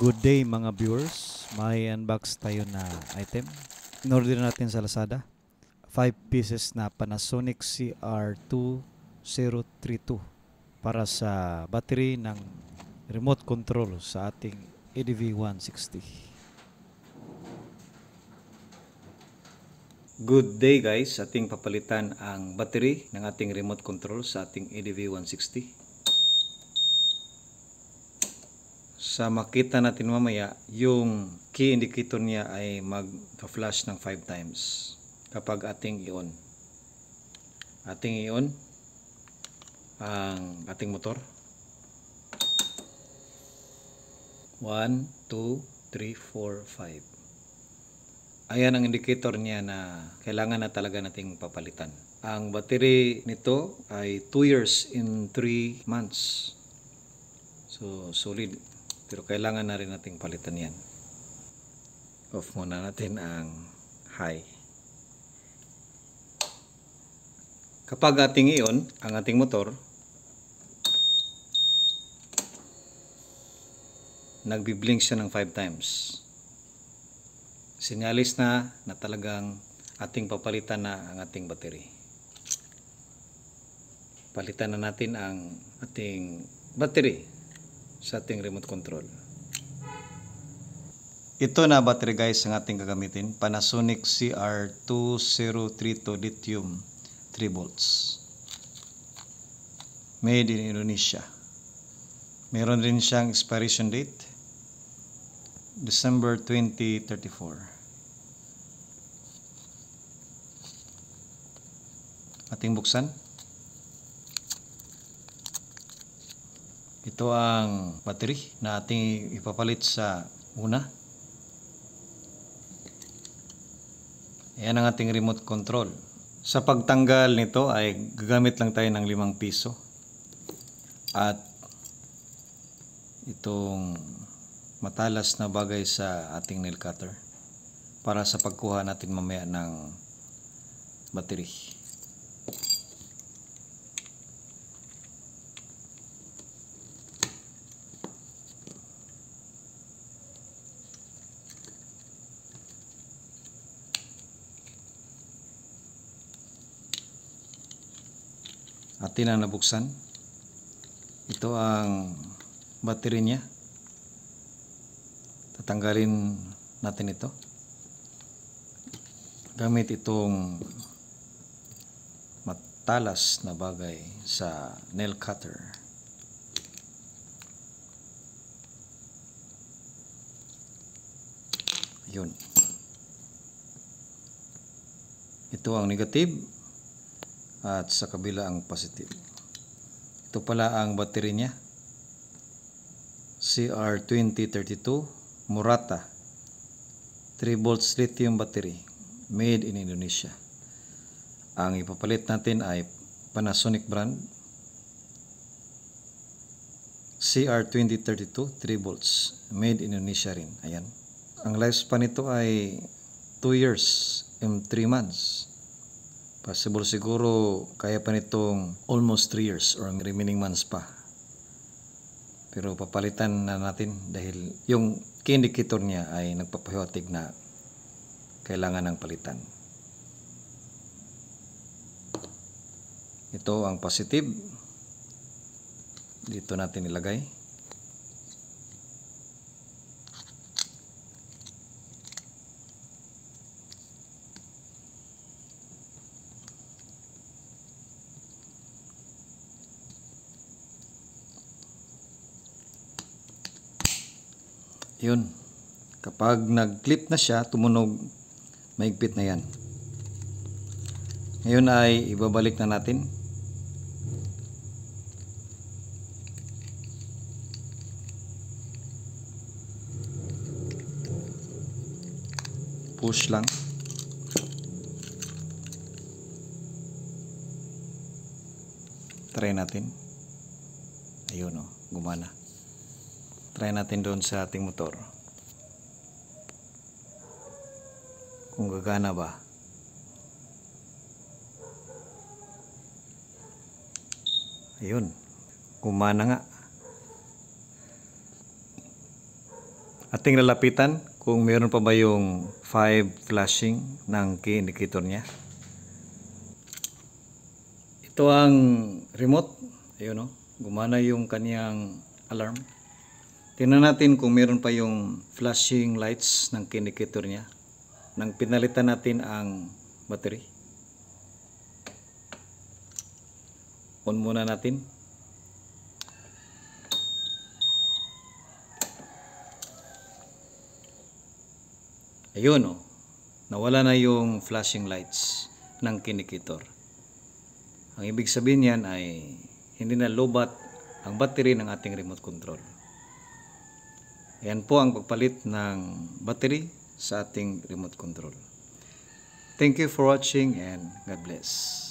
Good day mga viewers. May unbox tayo na item. In-order natin sa Lazada. 5 pieces na Panasonic CR2032 para sa battery ng remote control sa ating ADV160. Good day guys. Ating papalitan ang battery ng ating remote control sa ating ADV160. Sa makita natin mamaya, yung key indicator niya ay mag-flash ng 5 times kapag ating i-on. Ating i-on ang ating motor. 1, 2, 3, 4, 5. Ayan ang indicator niya na kailangan na talaga nating papalitan. Ang battery nito ay 2 years in 3 months. So, solid. Pero kailangan na rin nating palitan yan. Off muna natin ang high. Kapag ating i-on ang ating motor, nagbi-blink siya ng 5 times. Sinyalis na talagang ating papalitan na ang ating battery. Palitan na natin ang ating battery sa ating remote control. Ito na battery guys ang ating gagamitin. Panasonic CR2032 lithium 3 volts. Made in Indonesia. Meron rin siyang expiration date December 2034. Ating buksan. Ito ang battery na ating ipapalit sa una. Ayan ang ating remote control. Sa pagtanggal nito ay gagamit lang tayo ng 5 piso. At itong matalas na bagay sa ating nail cutter para sa pagkuha natin mamaya ng battery. Atin ang nabuksan. Ito ang battery niya. Tatanggalin natin ito gamit itong matalas na bagay sa nail cutter. Yun. Ito ang negative at sa kabila ang positive. Ito pala ang battery niya. CR2032 Murata 3 volts lithium battery made in Indonesia. Ang ipapalit natin ay Panasonic brand CR2032 3 volts made in Indonesia rin. Ayan. Ang lifespan nito ay 2 years and 3 months. Possible siguro kaya pa nitong almost 3 years or remaining months pa. Pero papalitan na natin dahil yung key indicator niya ay nagpapahiwatig na kailangan ng palitan. Ito ang positive. Dito natin ilagay. Yun. Kapag nag-clip na siya, tumunog, maigpit na yan. Ngayon ay ibabalik na natin. Push lang. Try natin. Ayun o, gumana. Try natin doon sa ating motor. Kung gagana ba. Ayun. Gumana nga. ating lalapitan kung meron pa ba yung 5 flashing ng key indicator niya. Ito ang remote. Ayun, gumana yung kaniyang alarm. Tingnan natin kung meron pa yung flashing lights ng key indicator niya nang pinalitan natin ang battery. On muna natin. Ayun, nawala na yung flashing lights ng key indicator. Ang ibig sabihin niyan ay hindi na lobat ang battery ng ating remote control. Ayan po ang pagpalit ng battery sa ating remote control. Thank you for watching and God bless.